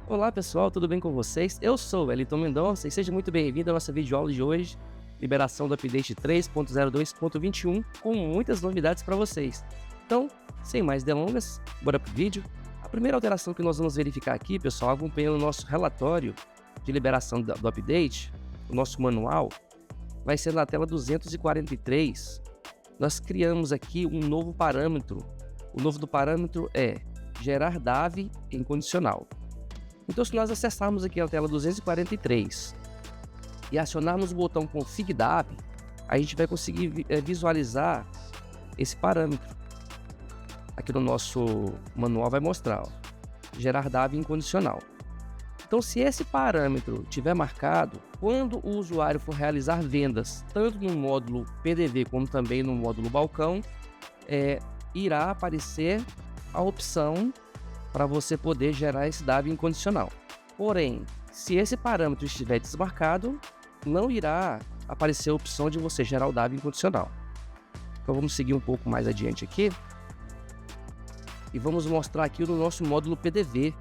Olá pessoal, tudo bem com vocês? Eu sou o Wellington Mendonça e seja muito bem-vindo à nossa videoaula de hoje, liberação do update 3.02.21, com muitas novidades para vocês. Então, sem mais delongas, bora pro vídeo. A primeira alteração que nós vamos verificar aqui, pessoal, acompanhando o nosso relatório de liberação do update, o nosso manual, vai ser na tela 243. Nós criamos aqui um novo parâmetro. O novo do parâmetro é gerar DAV em condicional. Então, se nós acessarmos aqui a tela 243 e acionarmos o botão Config DAV, a gente vai conseguir visualizar esse parâmetro. Aqui no nosso manual vai mostrar, ó, gerar DAV incondicional. Então, se esse parâmetro tiver marcado, quando o usuário for realizar vendas, tanto no módulo PDV como também no módulo balcão, irá aparecer a opção para você poder gerar esse DAV incondicional. Porém, se esse parâmetro estiver desmarcado, não irá aparecer a opção de você gerar o DAV incondicional. Então vamos seguir um pouco mais adiante aqui e vamos mostrar aqui no nosso módulo PDV.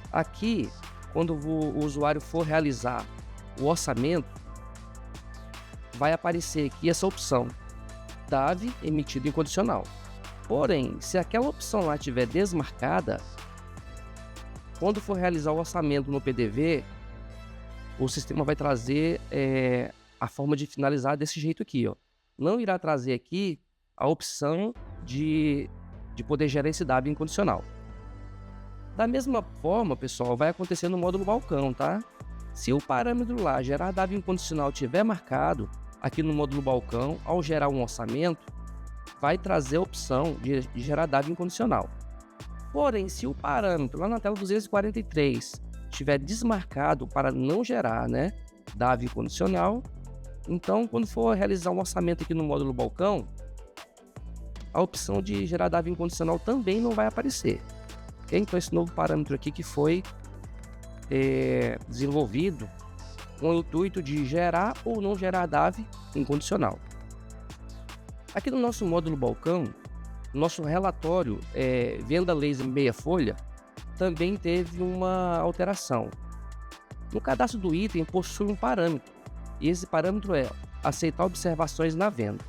Aqui, quando o usuário for realizar o orçamento, vai aparecer aqui essa opção, DAV emitido incondicional. Porém, se aquela opção lá estiver desmarcada, quando for realizar o orçamento no PDV, o sistema vai trazer a forma de finalizar desse jeito aqui, ó. Não irá trazer aqui a opção de poder gerar esse DAV incondicional. Da mesma forma, pessoal, vai acontecer no módulo balcão, tá? Se o parâmetro lá, gerar DAV incondicional, tiver marcado aqui no módulo balcão, ao gerar um orçamento, vai trazer a opção de gerar DAV incondicional. Porém, se o parâmetro lá na tela 243 estiver desmarcado para não gerar, DAV incondicional, então quando for realizar um orçamento aqui no módulo balcão, a opção de gerar DAV incondicional também não vai aparecer. Okay? Então esse novo parâmetro aqui que foi desenvolvido com o intuito de gerar ou não gerar DAV incondicional. Aqui no nosso módulo balcão, nosso relatório venda laser meia folha também teve uma alteração. No cadastro do item possui um parâmetro, e esse parâmetro é aceitar observações na venda.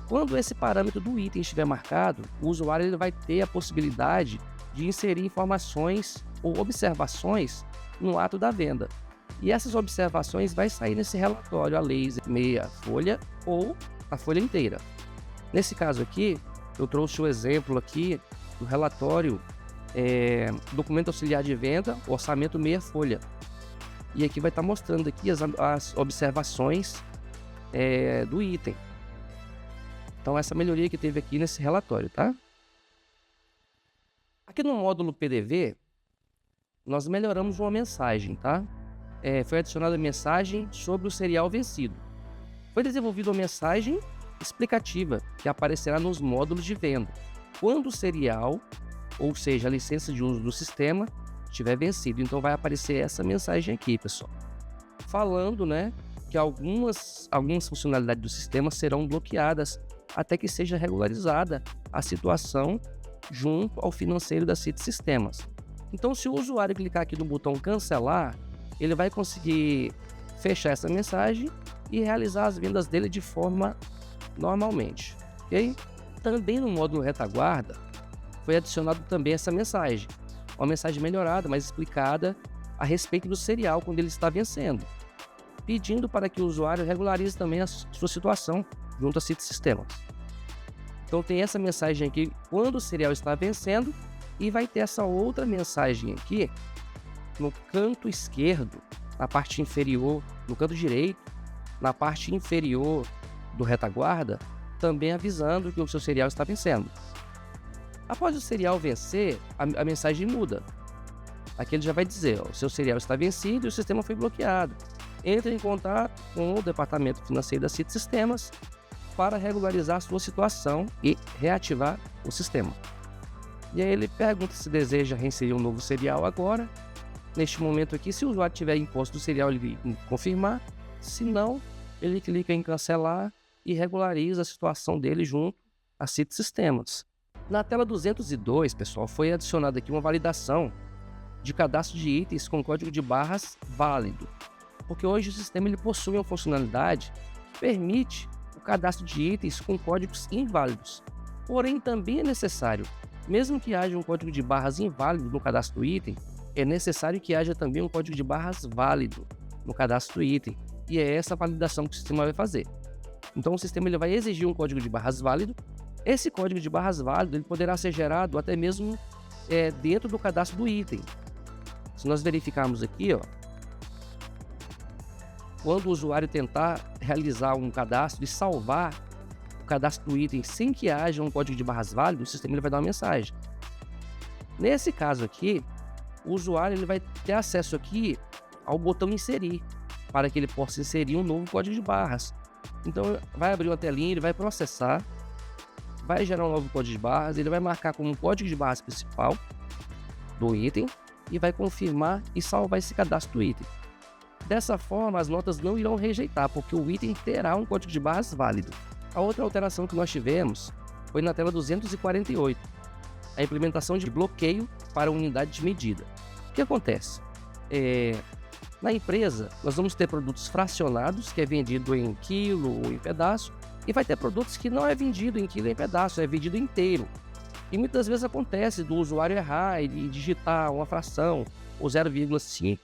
Quando esse parâmetro do item estiver marcado, o usuário ele vai ter a possibilidade de inserir informações ou observações no ato da venda. E essas observações vai sair nesse relatório a laser meia folha ou a folha inteira. Nesse caso aqui, eu trouxe o exemplo aqui do relatório documento auxiliar de venda, orçamento meia folha. E aqui vai estar mostrando aqui as observações do item. Então essa melhoria que teve aqui nesse relatório, tá? Aqui no módulo PDV, nós melhoramos uma mensagem, tá? Foi adicionada a mensagem sobre o serial vencido. Foi desenvolvida uma mensagem explicativa que aparecerá nos módulos de venda quando o serial, ou seja, a licença de uso do sistema, estiver vencido. Então vai aparecer essa mensagem aqui, pessoal, falando, que algumas funcionalidades do sistema serão bloqueadas até que seja regularizada a situação junto ao financeiro da CIT Sistemas. Então, se o usuário clicar aqui no botão cancelar, ele vai conseguir fechar essa mensagem e realizar as vendas dele de forma normalmente, ok? Também no módulo retaguarda foi adicionado também essa mensagem, uma mensagem melhorada, mais explicada a respeito do serial quando ele está vencendo, pedindo para que o usuário regularize também a sua situação junto a CIT Sistemas. Então tem essa mensagem aqui quando o serial está vencendo e vai ter essa outra mensagem aqui no canto esquerdo, na parte inferior, no canto direito, na parte inferior do retaguarda, também avisando que o seu serial está vencendo. Após o serial vencer, a mensagem muda. Aqui ele já vai dizer, o seu serial está vencido e o sistema foi bloqueado. Entre em contato com o departamento financeiro da CIT Sistemas para regularizar a sua situação e reativar o sistema. E aí ele pergunta se deseja reinserir um novo serial agora. Neste momento aqui, se o usuário tiver imposto do serial, ele vai confirmar. Se não, ele clica em cancelar e regulariza a situação dele junto a CIT Sistemas. Na tela 202, pessoal, foi adicionada aqui uma validação de cadastro de itens com código de barras válido, porque hoje o sistema ele possui uma funcionalidade que permite o cadastro de itens com códigos inválidos. Porém, também é necessário, mesmo que haja um código de barras inválido no cadastro do item, é necessário que haja também um código de barras válido no cadastro do item, e é essa validação que o sistema vai fazer. Então, o sistema ele vai exigir um código de barras válido. Esse código de barras válido ele poderá ser gerado até mesmo dentro do cadastro do item. Se nós verificarmos aqui, ó, quando o usuário tentar realizar um cadastro e salvar o cadastro do item sem que haja um código de barras válido, o sistema ele vai dar uma mensagem. Nesse caso aqui, o usuário ele vai ter acesso aqui ao botão inserir, para que ele possa inserir um novo código de barras. Então, vai abrir uma telinha, ele vai processar, vai gerar um novo código de barras, ele vai marcar como um código de barras principal do item e vai confirmar e salvar esse cadastro do item. Dessa forma, as notas não irão rejeitar, porque o item terá um código de barras válido. A outra alteração que nós tivemos foi na tela 248, a implementação de bloqueio para unidade de medida. O que acontece? Na empresa, nós vamos ter produtos fracionados, que é vendido em quilo ou em pedaço, e vai ter produtos que não é vendido em quilo ou em pedaço, é vendido inteiro. E muitas vezes acontece do usuário errar e digitar uma fração ou 0,5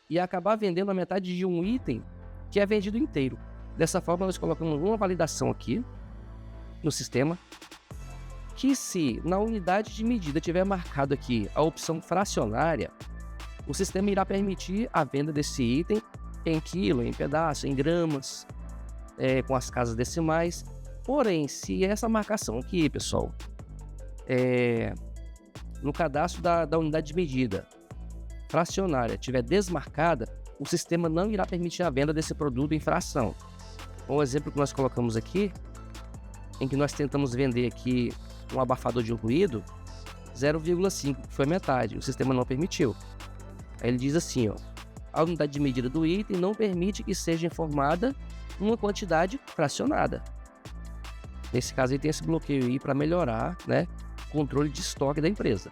e acabar vendendo a metade de um item que é vendido inteiro. Dessa forma, nós colocamos uma validação aqui no sistema, que se na unidade de medida tiver marcado aqui a opção fracionária, o sistema irá permitir a venda desse item em quilo, em pedaço, em gramas, com as casas decimais. Porém, se essa marcação aqui, pessoal, no cadastro da unidade de medida fracionária estiver desmarcada, o sistema não irá permitir a venda desse produto em fração. Um exemplo que nós colocamos aqui, em que nós tentamos vender aqui um abafador de ruído 0,5, que foi metade, o sistema não permitiu. Aí ele diz assim, ó, a unidade de medida do item não permite que seja informada uma quantidade fracionada. Nesse caso, ele tem esse bloqueio aí para melhorar, né, o controle de estoque da empresa.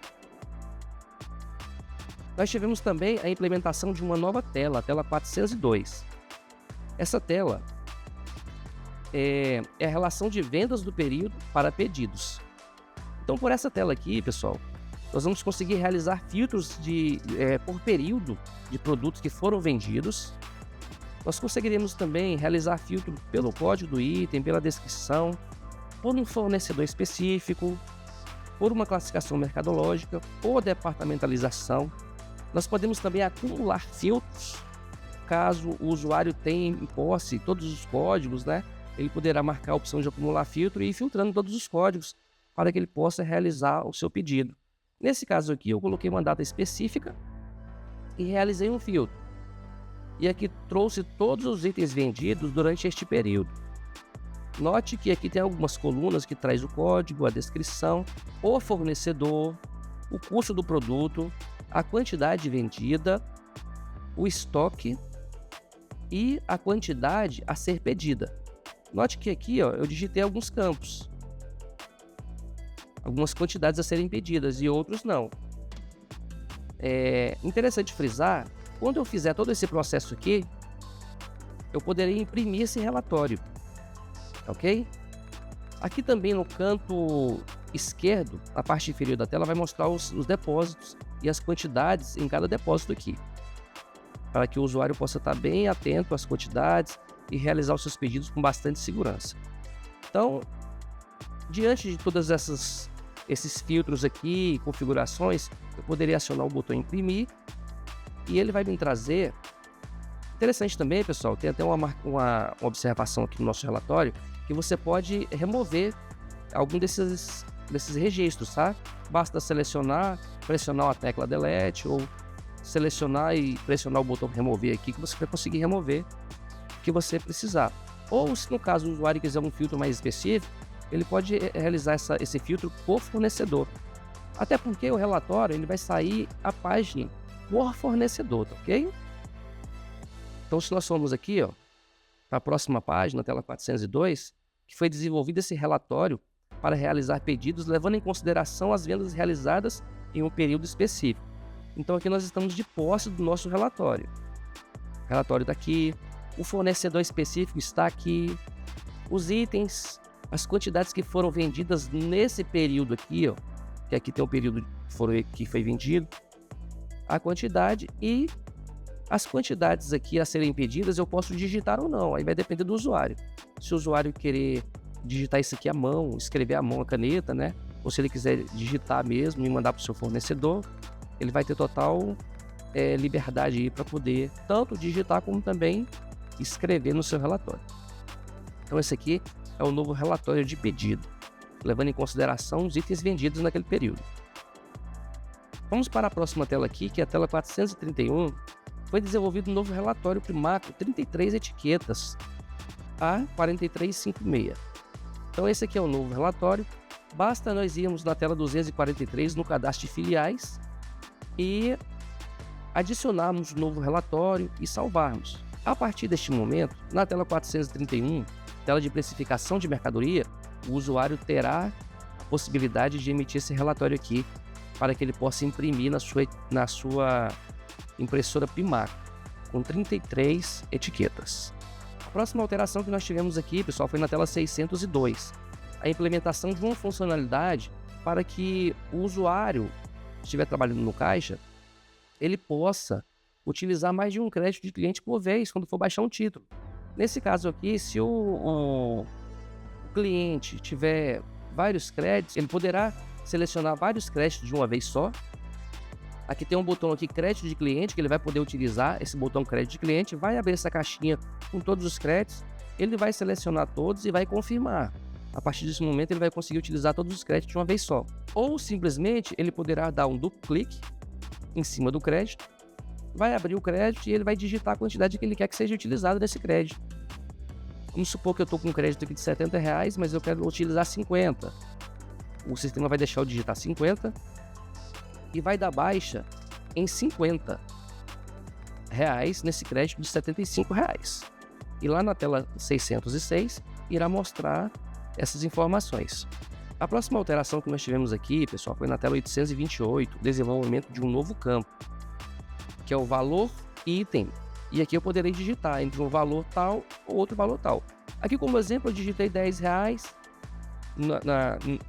Nós tivemos também a implementação de uma nova tela, a tela 402. Essa tela é a relação de vendas do período para pedidos. Então, por essa tela aqui, pessoal, nós vamos conseguir realizar filtros por período de produtos que foram vendidos. Nós conseguiremos também realizar filtro pelo código do item, pela descrição, por um fornecedor específico, por uma classificação mercadológica, por departamentalização. Nós podemos também acumular filtros, caso o usuário tenha em posse todos os códigos, né? Ele poderá marcar a opção de acumular filtro e ir filtrando todos os códigos para que ele possa realizar o seu pedido. Nesse caso aqui, eu coloquei uma data específica e realizei um filtro. E aqui trouxe todos os itens vendidos durante este período. Note que aqui tem algumas colunas que traz o código, a descrição, o fornecedor, o custo do produto, a quantidade vendida, o estoque e a quantidade a ser pedida. Note que aqui, ó, eu digitei alguns campos, algumas quantidades a serem pedidas e outros não. É interessante frisar, quando eu fizer todo esse processo aqui, eu poderei imprimir esse relatório, ok? Aqui também no canto esquerdo, na parte inferior da tela, vai mostrar os depósitos e as quantidades em cada depósito aqui, para que o usuário possa estar bem atento às quantidades e realizar os seus pedidos com bastante segurança. Então, diante de todas esses filtros aqui, configurações, eu poderia acionar o botão imprimir e ele vai me trazer. Interessante também, pessoal, tem até uma observação aqui no nosso relatório, que você pode remover algum desses registros, tá? Basta selecionar, pressionar a tecla Delete ou selecionar e pressionar o botão remover aqui, que você vai conseguir remover o que você precisar. Ou se no caso o usuário quiser um filtro mais específico, ele pode realizar esse filtro por fornecedor. Até porque o relatório ele vai sair a página por fornecedor, tá ok? Então, se nós formos aqui, ó, para a próxima página, tela 402, que foi desenvolvido esse relatório para realizar pedidos levando em consideração as vendas realizadas em um período específico. Então aqui nós estamos de posse do nosso relatório. O relatório está aqui, o fornecedor específico está aqui, os itens, as quantidades que foram vendidas nesse período aqui, ó, que aqui tem o período que foi vendido, a quantidade e as quantidades aqui a serem pedidas eu posso digitar ou não, aí vai depender do usuário. Se o usuário querer digitar isso aqui à mão, escrever à mão a caneta, né? Ou se ele quiser digitar mesmo e mandar para o seu fornecedor, ele vai ter total liberdade aí para poder tanto digitar como também escrever no seu relatório. Então esse aqui é o novo relatório de pedido, levando em consideração os itens vendidos naquele período. Vamos para a próxima tela aqui, que é a tela 431. Foi desenvolvido um novo relatório primário, 33 etiquetas, A4356. Então esse aqui é o novo relatório. Basta nós irmos na tela 243 no cadastro de filiais e adicionarmos o novo relatório e salvarmos. A partir deste momento, na tela 431, tela de precificação de mercadoria, o usuário terá a possibilidade de emitir esse relatório aqui para que ele possa imprimir na sua impressora Pimaco, com 33 etiquetas. A próxima alteração que nós tivemos aqui, pessoal, foi na tela 602. A implementação de uma funcionalidade para que o usuário que estiver trabalhando no caixa, ele possa utilizar mais de um crédito de cliente por vez quando for baixar um título. Nesse caso aqui, se o cliente tiver vários créditos, ele poderá selecionar vários créditos de uma vez só. Aqui tem um botão aqui, crédito de cliente, que ele vai poder utilizar esse botão crédito de cliente, vai abrir essa caixinha com todos os créditos, ele vai selecionar todos e vai confirmar. A partir desse momento ele vai conseguir utilizar todos os créditos de uma vez só. Ou simplesmente ele poderá dar um duplo clique em cima do crédito, vai abrir o crédito e ele vai digitar a quantidade que ele quer que seja utilizada nesse crédito. Vamos supor que eu estou com um crédito aqui de R$70, mas eu quero utilizar 50. O sistema vai deixar eu digitar 50 e vai dar baixa em R$50 nesse crédito de R$75. E lá na tela 606 irá mostrar essas informações. A próxima alteração que nós tivemos aqui, pessoal, foi na tela 828, desenvolvimento de um novo campo, que é o valor item. E aqui eu poderei digitar entre um valor tal ou outro valor tal. Aqui como exemplo eu digitei R$10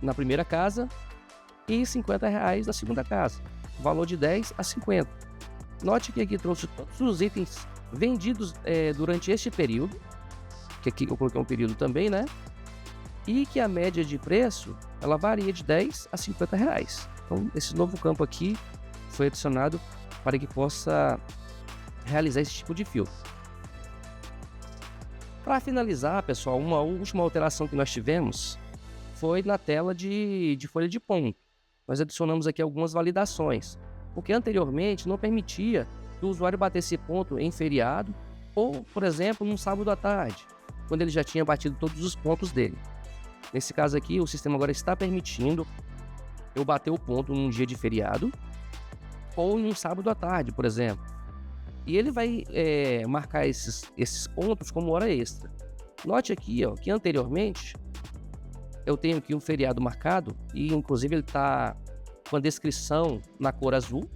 na primeira casa e R$50 na segunda casa. Valor de 10 a 50. Note que aqui trouxe todos os itens vendidos durante este período, que aqui eu coloquei um período também, né? E que a média de preço, ela varia de 10 a R$50. Então, esse novo campo aqui foi adicionado para que possa realizar esse tipo de filtro. Para finalizar, pessoal, uma última alteração que nós tivemos foi na tela de folha de ponto. Nós adicionamos aqui algumas validações, porque anteriormente não permitia que o usuário batesse ponto em feriado ou, por exemplo, num sábado à tarde, quando ele já tinha batido todos os pontos dele. Nesse caso aqui, o sistema agora está permitindo eu bater o ponto num dia de feriado ou num sábado à tarde, por exemplo. E ele vai marcar esses pontos como hora extra. Note aqui, ó, que anteriormente eu tenho aqui um feriado marcado e inclusive ele está com a descrição na cor azul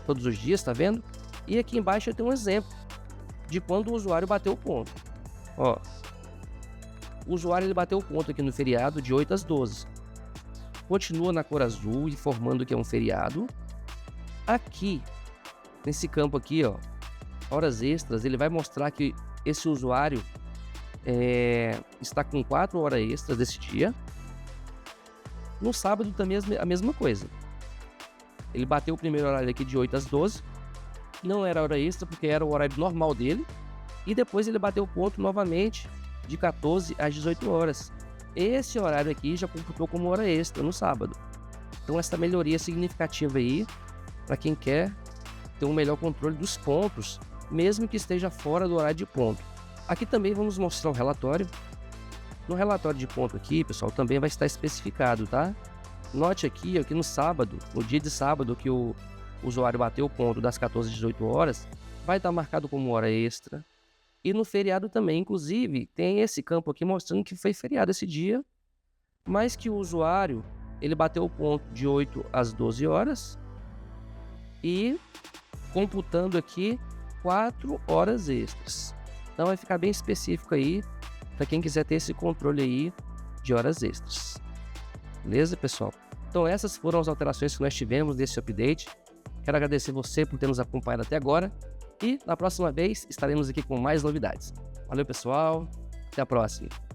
todos os dias, tá vendo? E aqui embaixo eu tenho um exemplo de quando o usuário bateu o ponto. Ó, o usuário ele bateu o ponto aqui no feriado de 8 às 12. Continua na cor azul, informando que é um feriado. Aqui, nesse campo aqui, ó, horas extras, ele vai mostrar que esse usuário está com 4 horas extras desse dia. No sábado também a mesma coisa. Ele bateu o primeiro horário aqui de 8 às 12. Não era hora extra porque era o horário normal dele. E depois ele bateu o ponto novamente de 14 às 18 horas. Esse horário aqui já computou como hora extra no sábado. Então essa melhoria significativa aí para quem quer ter um melhor controle dos pontos, mesmo que esteja fora do horário de ponto. Aqui também vamos mostrar o relatório. No relatório de ponto aqui, pessoal, também vai estar especificado, tá? Note aqui, ó, que no sábado, no dia de sábado que o usuário bateu o ponto das 14 às 18 horas, vai estar marcado como hora extra. E no feriado também, inclusive, tem esse campo aqui mostrando que foi feriado esse dia, mas que o usuário, ele bateu o ponto de 8 às 12 horas e computando aqui 4 horas extras. Então vai ficar bem específico aí para quem quiser ter esse controle aí de horas extras. Beleza, pessoal? Então essas foram as alterações que nós tivemos nesse update. Quero agradecer você por ter nos acompanhado até agora e na próxima vez estaremos aqui com mais novidades. Valeu, pessoal. Até a próxima.